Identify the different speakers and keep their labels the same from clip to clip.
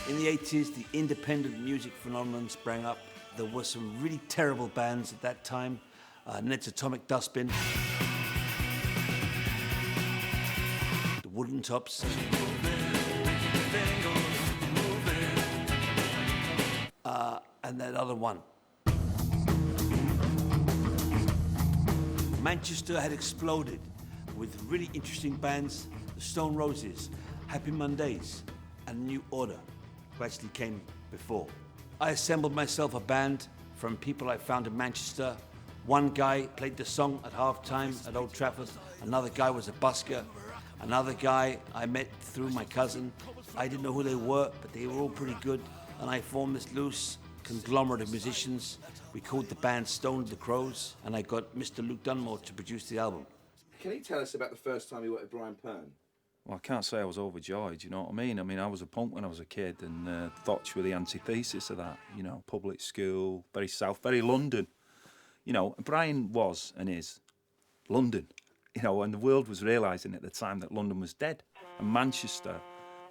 Speaker 1: In the 80s, the independent music phenomenon sprang up. There were some really terrible bands at that time. Ned's Atomic Dustbin, the Wooden Tops, and that other one. Manchester had exploded with really interesting bands, the Stone Roses, Happy Mondays, and New Order, who actually came before. I assembled myself a band from people I found in Manchester. One guy played the song at halftime at Old Trafford. Another guy was a busker. Another guy I met through my cousin. I didn't know who they were, but they were all pretty good. And I formed this loose conglomerate of musicians. We called the band Stone the Crows, and I got Mr. Luke Dunmore to produce the album.
Speaker 2: Can you tell us about the first time you worked with Brian Pern?
Speaker 3: Well, I can't say I was overjoyed, you know what I mean? I was a punk when I was a kid, and thought you were the antithesis of that, you know, public school, very south, very London. You know, Brian was and is London, you know, and the world was realising at the time that London was dead, and Manchester,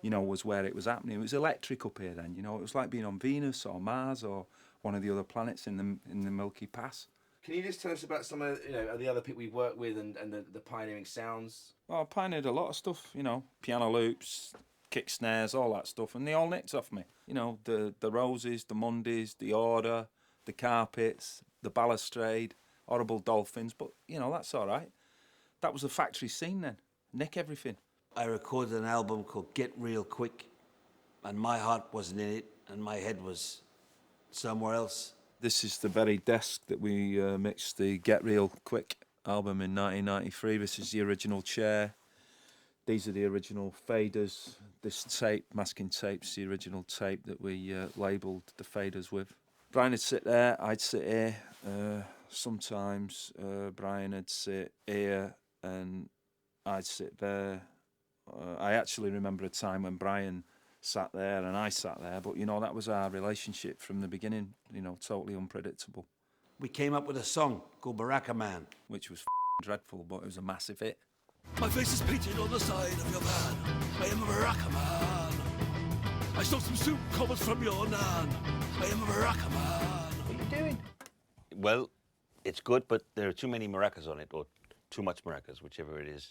Speaker 3: you know, was where it was happening. It was electric up here then, you know, it was like being on Venus or Mars or one of the other planets in the Milky Pass.
Speaker 2: Can you just tell us about some of the other people you've worked with and the pioneering sounds?
Speaker 3: Well, I pioneered a lot of stuff, you know, piano loops, kick snares, all that stuff, and they all nicked off me. You know, the Roses, the Mondays, the Order, the Carpets, the Balustrade, Horrible Dolphins, but, you know, that's all right. That was the factory scene then, nick everything.
Speaker 1: I recorded an album called Get Real Quick, and my heart wasn't in it, and my head was somewhere else.
Speaker 3: This is the very desk that we mixed the Get Real Quick album in 1993. This is the original chair. These are the original faders. This tape, masking tape's the original tape that we labelled the faders with. Brian would sit there, I'd sit here. Sometimes Brian would sit here and I'd sit there. I actually remember a time when Brian sat there and I sat there, but, you know, that was our relationship from the beginning, you know, totally unpredictable.
Speaker 1: We came up with a song called Maracca Man,
Speaker 3: which was dreadful, but it was a massive hit.
Speaker 4: My face is painted on the side of your van. I am a maracca man. I stole some soup cobbles from your nan. I am a maracca man.
Speaker 3: What are you doing?
Speaker 5: Well, it's good, but there are too many maracas on it, or too much maracas, whichever it is.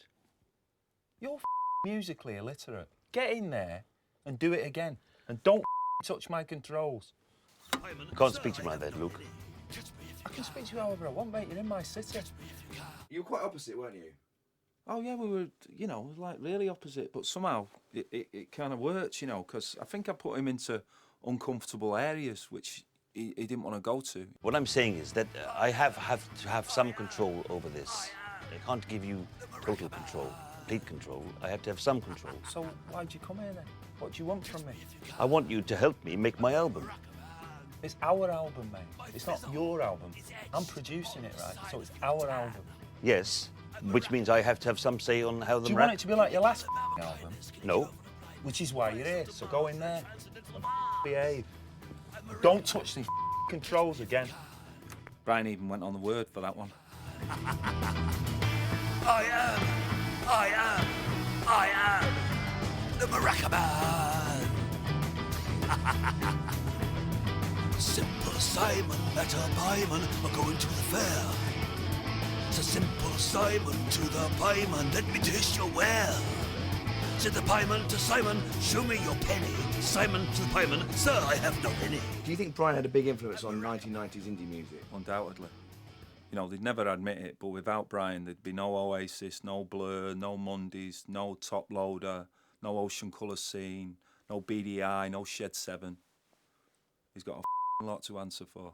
Speaker 3: You're musically illiterate. Get in there and do it again. And don't touch my controls.
Speaker 5: You can't speak to me like that, Luke.
Speaker 3: I can speak to you however I want, mate. You're in my city.
Speaker 2: You were quite opposite, weren't you?
Speaker 3: Oh, yeah, we were, you know, like really opposite. But somehow it kind of worked, you know, because I think I put him into uncomfortable areas which he didn't want to go to.
Speaker 5: What I'm saying is that I have to have some control over this. I can't give you total control, complete control. I have to have some control.
Speaker 3: So why'd you come here then? What do you want from me?
Speaker 5: I want you to help me make my album.
Speaker 3: It's our album, mate. It's not your album. I'm producing it, right? So it's our album.
Speaker 5: Yes, which means I have to have some say on how the...
Speaker 3: Do you want it to be like your last album?
Speaker 5: No.
Speaker 3: Which is why you're here, so go in there and behave. Don't touch these controls again. Brian even went on the word for that one.
Speaker 4: I am the maracca man. Simple Simon met a pieman going to the fair. So Simple Simon to the pieman, let me taste your ware. Said the pieman to Simon, show me your penny. Simon to the pieman, sir, I have no penny.
Speaker 2: Do you think Brian had a big influence on 1990s indie music?
Speaker 3: Undoubtedly. You know, they'd never admit it, but without Brian, there'd be no Oasis, no Blur, no Mondays, no Top Loader, no Ocean Colour Scene, no BDI, no Shed 7. He's got a lot to answer for.